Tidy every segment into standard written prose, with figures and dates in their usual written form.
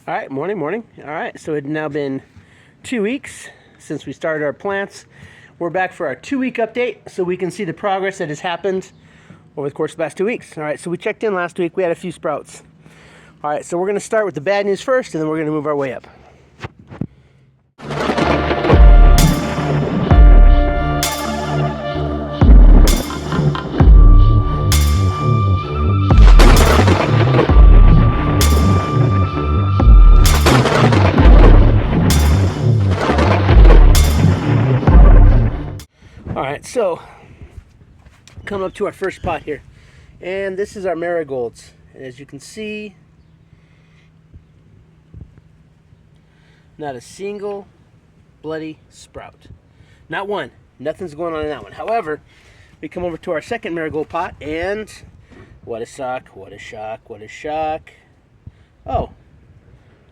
All right, morning. All right, so it had now been 2 weeks since we started our plants. We're back for our 2-week update so we can see the progress that has happened over the course of the last 2 weeks. All right, so we checked in last week. We had a few sprouts. All right, so we're going to start with the bad news first, and then we're going to move our way up. All right, so coming up to our first spot here, and this is our marigolds. And as you can see, not a single bloody sprout. Not one. Nothing's going on in that one. However, we come over to our second marigold pot, and what a shock, what a shock, what a shock. Oh,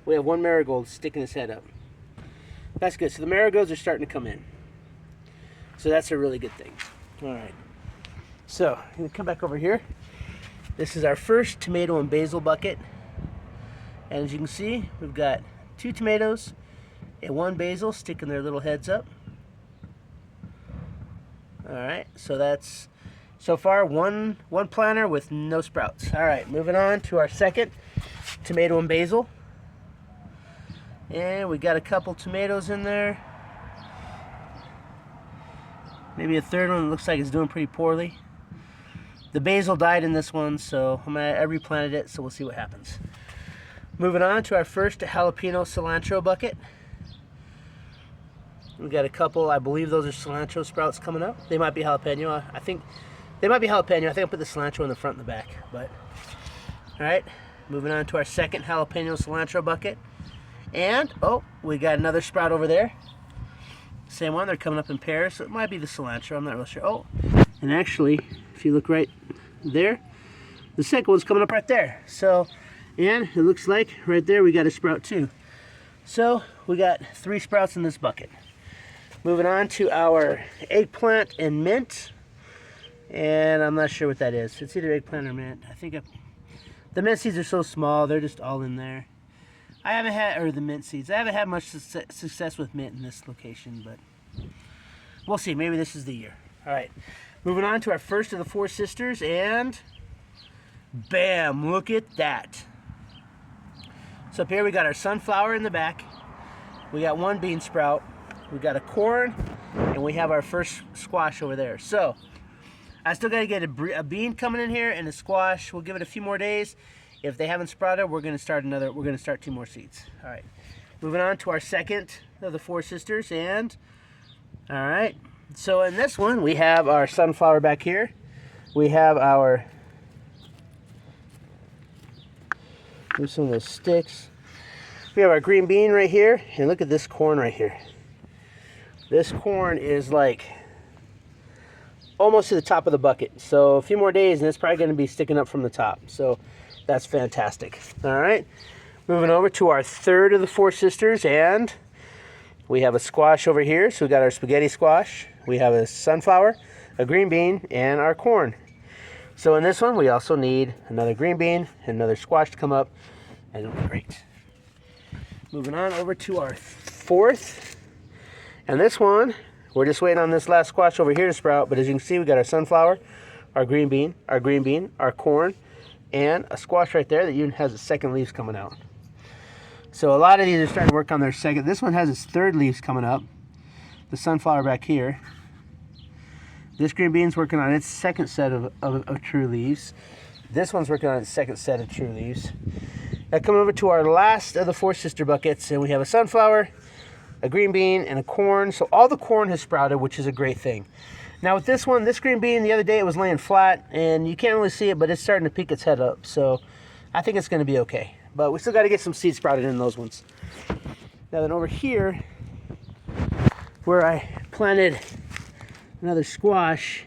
we have one marigold sticking his head up. That's good. So the marigolds are starting to come in. So that's a really good thing. All right. So I'm going to come back over here. This is our first tomato and basil bucket. And as you can see, we've got 2 tomatoes and 1 basil sticking their little heads up. All right. So that's so far one planter with no sprouts. All right. Moving on to our second tomato and basil. And we got a couple tomatoes in there. Maybe a third one that looks like it's doing pretty poorly. The basil died in this one, so I replanted it, so we'll see what happens. Moving on to our first jalapeno cilantro bucket. We got a couple, I believe those are cilantro sprouts coming up. They might be jalapeno. I think they might be jalapeno. I think I'll put the cilantro in the front and the back. But all right, moving on to our second jalapeno cilantro bucket. And oh, we got another sprout over there. Same one, they're coming up in pairs, so it might be the cilantro, I'm not real sure. Oh, and actually, if you look right there, the second one's coming up right there. So, and it looks like right there we got a sprout too. So, we got 3 sprouts in this bucket. Moving on to our eggplant and mint. And I'm not sure what that is. It's either eggplant or mint. I think the mint seeds are so small, they're just all in there. I haven't had, or the mint seeds. I haven't had much success with mint in this location, but we'll see. Maybe this is the year. All right, moving on to our first of the 4 sisters, and bam! Look at that. So up here we got our sunflower in the back. We got 1 bean sprout. We got a corn, and we have our first squash over there. So I still got to get a bean coming in here and a squash. We'll give it a few more days. If they haven't sprouted, we're going to start 2 more seeds. All right. Moving on to our second of the 4 sisters. And, all right. So in this one, we have our sunflower back here. We have our, here's some of those sticks. We have our green bean right here. And look at this corn right here. This corn is like almost to the top of the bucket. So a few more days, and it's probably going to be sticking up from the top. So that's fantastic. All right, moving over to our third of the 4 sisters, and we have a squash over here. So we got our spaghetti squash, we have a sunflower, a green bean, and our corn. So in this one, we also need another green bean and another squash to come up, and it'll be great. Moving on over to our 4th, and this one, we're just waiting on this last squash over here to sprout, but as you can see, we got our sunflower, our green bean, our corn, and a squash right there that even has its second leaves coming out. So a lot of these are starting to work on their second. This one has its 3rd leaves coming up. The sunflower back here. This green bean's working on its second set of true leaves. This one's working on its second set of true leaves. Now coming over to our last of the 4 sister buckets, and we have a sunflower, a green bean, and a corn. So all the corn has sprouted, which is a great thing. Now with this one, this green bean, the other day it was laying flat, and you can't really see it, but it's starting to peek its head up. So I think it's going to be okay. But we still got to get some seeds sprouted in those ones. Now then over here, where I planted another squash,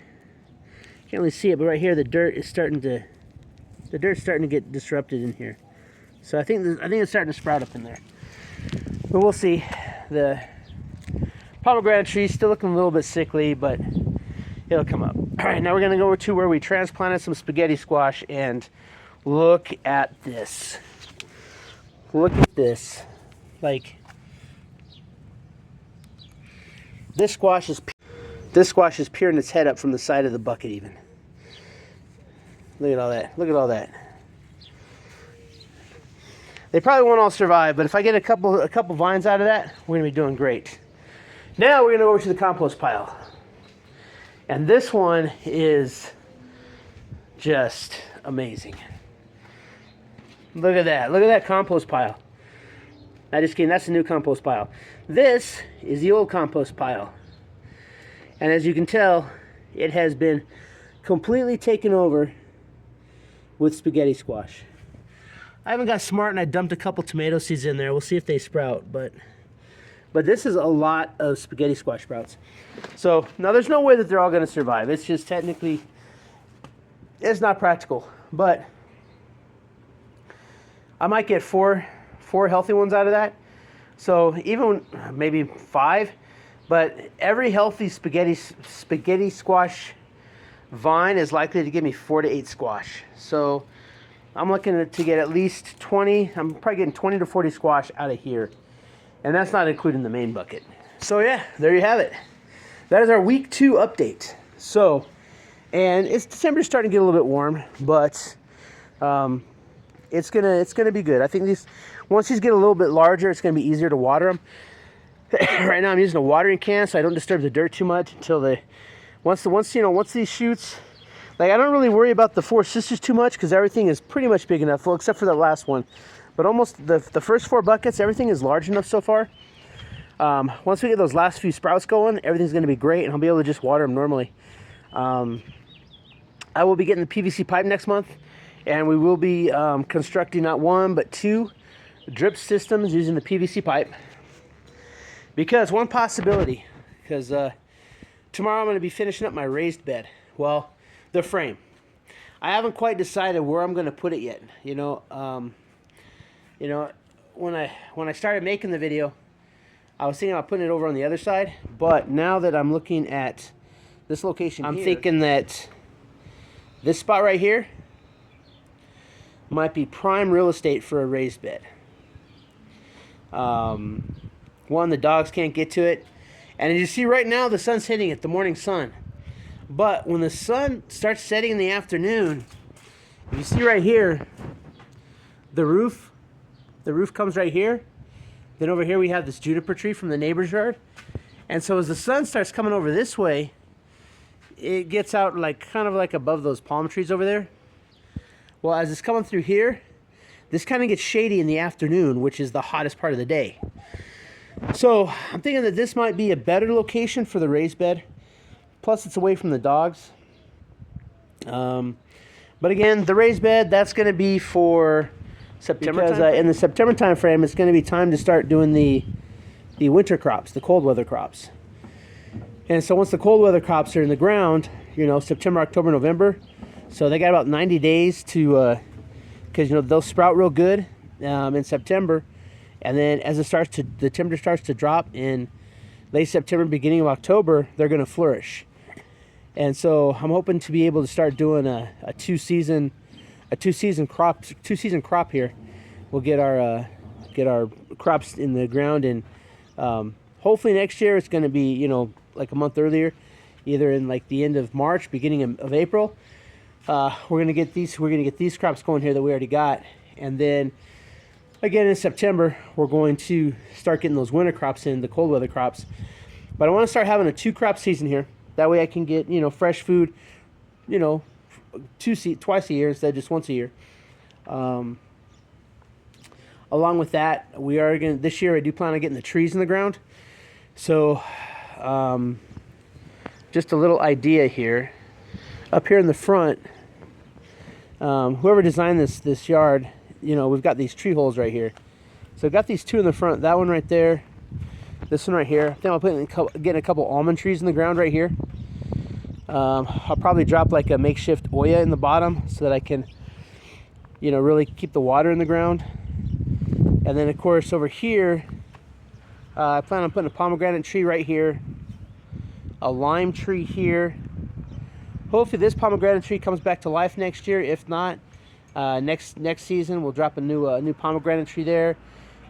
can't really see it, but right here the dirt's starting to get disrupted in here. So I think it's starting to sprout up in there. But we'll see. The pomegranate tree is still looking a little bit sickly, but it'll come up. All right, now we're going to go over to where we transplanted some spaghetti squash, and look at this. Look at this. Like, this squash is peering its head up from the side of the bucket even. Look at all that. Look at all that. They probably won't all survive, but if I get a couple vines out of that, we're gonna be doing great. Now we're gonna go over to the compost pile. And this one is just amazing. Look at that. Look at that compost pile. I just kidding, that's the new compost pile. This is the old compost pile. And as you can tell, it has been completely taken over with spaghetti squash. I haven't got smart and I dumped a couple tomato seeds in there. We'll see if they sprout, but this is a lot of spaghetti squash sprouts. So now there's no way that they're all gonna survive. It's just technically, it's not practical, but I might get four healthy ones out of that. So even maybe 5, but every healthy spaghetti squash vine is likely to give me 4 to 8 squash. So I'm looking to get at least 20. I'm probably getting 20 to 40 squash out of here. And that's not including the main bucket. So yeah, there you have it. That is our week 2 update. So, and it's December's starting to get a little bit warm, but it's gonna be good. I think once these get a little bit larger, it's gonna be easier to water them. Right now I'm using a watering can so I don't disturb the dirt too much until once these shoots, like I don't really worry about the 4 sisters too much because everything is pretty much big enough, well, except for that last one. But almost the first 4 buckets, everything is large enough so far. Once we get those last few sprouts going, everything's gonna be great and I'll be able to just water them normally. I will be getting the PVC pipe next month, and we will be constructing not 1 but 2 drip systems using the PVC pipe. Because one possibility, because tomorrow I'm going to be finishing up my raised bed. Well, the frame. I haven't quite decided where I'm going to put it yet. When I started making the video, I was thinking about putting it over on the other side. But now that I'm looking at this location I'm thinking that this spot right here might be prime real estate for a raised bed. One, the dogs can't get to it. And as you see right now, the sun's hitting it, the morning sun. But when the sun starts setting in the afternoon, you see right here, the roof comes right here. Then over here we have this juniper tree from the neighbor's yard. And so as the sun starts coming over this way, it gets out kind of like above those palm trees over there. Well, as it's coming through here, this kind of gets shady in the afternoon, which is the hottest part of the day. So I'm thinking that this might be a better location for the raised bed. Plus it's away from the dogs. But again, the raised bed, that's going to be for September. Because in the September time frame, it's going to be time to start doing the winter crops, the cold weather crops. And so once the cold weather crops are in the ground, September, October, November, so they got about 90 days to, because they'll sprout real good in September. And then as the temperature starts to drop in late September, beginning of October, they're going to flourish. And so I'm hoping to be able to start doing a two season crop here. We'll get our crops in the ground, and hopefully next year it's going to be like a month earlier, either in like the end of March, beginning of April. We're going to get these crops going here that we already got, and then again in September we're going to start getting those winter crops in, the cold weather crops. But I want to start having a 2-crop season here. That way I can get fresh food, twice a year instead of just once a year. Along with that, this year I do plan on getting the trees in the ground. So just a little idea here. Up here in the front, whoever designed this yard, we've got these tree holes right here. So I've got these 2 in the front, that one right there, this one right here. I think I'll getting a couple almond trees in the ground right here. I'll probably drop like a makeshift Oya in the bottom so that I can, really keep the water in the ground. And then of course over here, I plan on putting a pomegranate tree right here, a lime tree here. Hopefully this pomegranate tree comes back to life next year. If not, Next season we'll drop a new pomegranate tree there,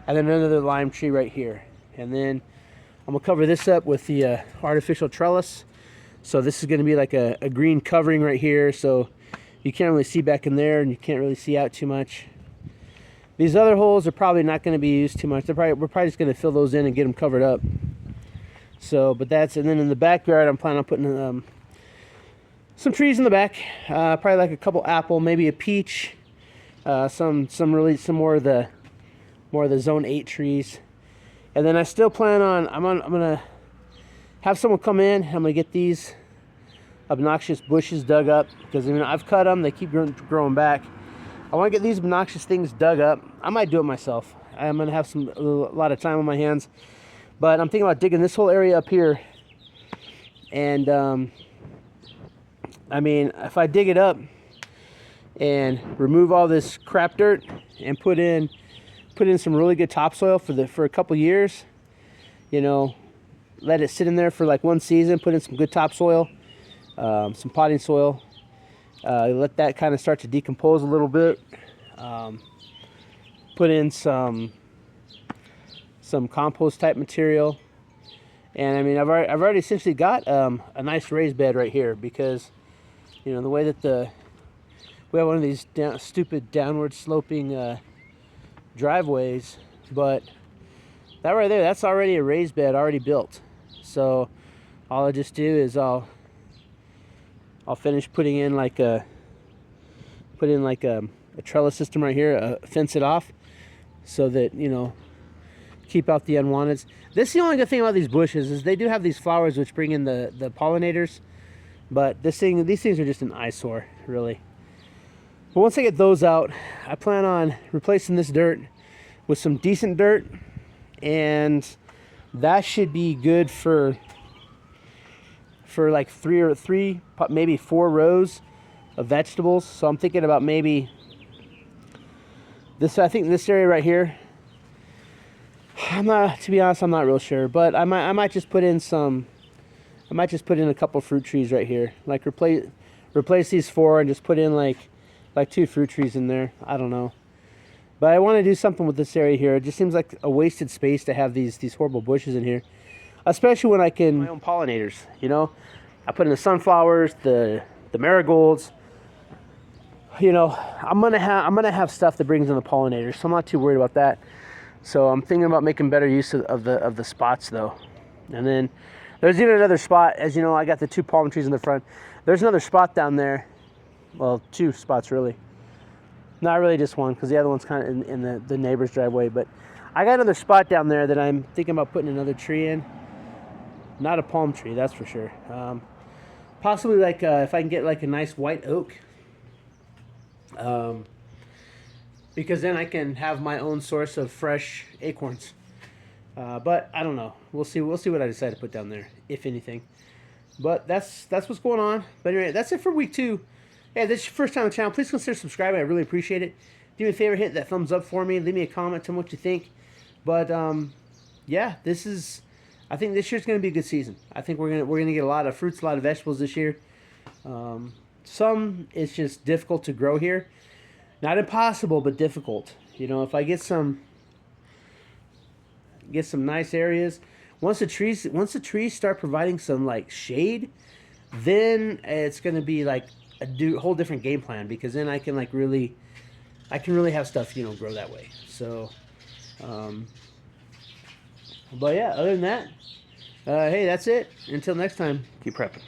and then another lime tree right here. And then I'm gonna cover this up with the artificial trellis. So this is gonna be like a green covering right here, so you can't really see back in there and you can't really see out too much. These other holes are probably not going to be used too much. We're probably just going to fill those in and get them covered up. So, but that's, and then in the backyard, I'm planning on putting some trees in the back. Probably like a couple apple, maybe a peach, some more of the zone 8 trees. And then I still plan on, I'm gonna have someone come in. I'm gonna get these obnoxious bushes dug up, because I've cut them, they keep growing back. I want to get these obnoxious things dug up. I might do it myself. I'm going to have a lot of time on my hands. But I'm thinking about digging this whole area up here. And, I mean, if I dig it up and remove all this crap dirt and put in some really good topsoil for a couple years, you know, let it sit in there for like one season, put in some good topsoil, some potting soil, let that kind of start to decompose a little bit. Put in some compost type material, and I mean I've already essentially got a nice raised bed right here, because you know the way that we have one of these stupid downward sloping driveways, but that right there, that's already a raised bed already built. So all I just do is I'll finish putting in like a trellis system right here, fence it off, so that, you know, keep out the unwanteds. This is the only good thing about these bushes, is they do have these flowers which bring in the pollinators, but these things are just an eyesore, really. But once I get those out, I plan on replacing this dirt with some decent dirt, and that should be good for like three, maybe 4 rows of vegetables. So I'm thinking about maybe this. I think this area right here, to be honest, I'm not real sure, but I might just put in a couple fruit trees right here, like replace these 4 and just put in like 2 fruit trees in there. I don't know, but I want to do something with this area here. It just seems like a wasted space to have these horrible bushes in here, especially when I can my own pollinators. You know, I put in the sunflowers, the marigolds. You know, I'm gonna have stuff that brings in the pollinators, so I'm not too worried about that. So I'm thinking about making better use of the spots though. And then there's even another spot. As you know, I got the 2 palm trees in the front. There's another spot down there. Well, 2 spots really. Not really just one, because the other one's kind of in the neighbor's driveway. But I got another spot down there that I'm thinking about putting another tree in. Not a palm tree, that's for sure. Possibly like if I can get like a nice white oak. Because then I can have my own source of fresh acorns. But I don't know. We'll see what I decide to put down there, if anything. But that's what's going on. But anyway, that's it for week 2. Hey, this is your first time on the channel. Please consider subscribing. I really appreciate it. Do me a favor, hit that thumbs up for me. Leave me a comment, tell me what you think. But yeah, I think this year's going to be a good season. I think we're gonna get a lot of fruits, a lot of vegetables this year. Some it's just difficult to grow here. Not impossible, but difficult. You know, if I get some nice areas, once the trees start providing some like shade, then it's going to be like a whole different game plan, because then I can really have stuff, you know, grow that way. So but yeah, other than that, hey, that's it. Until next time, keep prepping.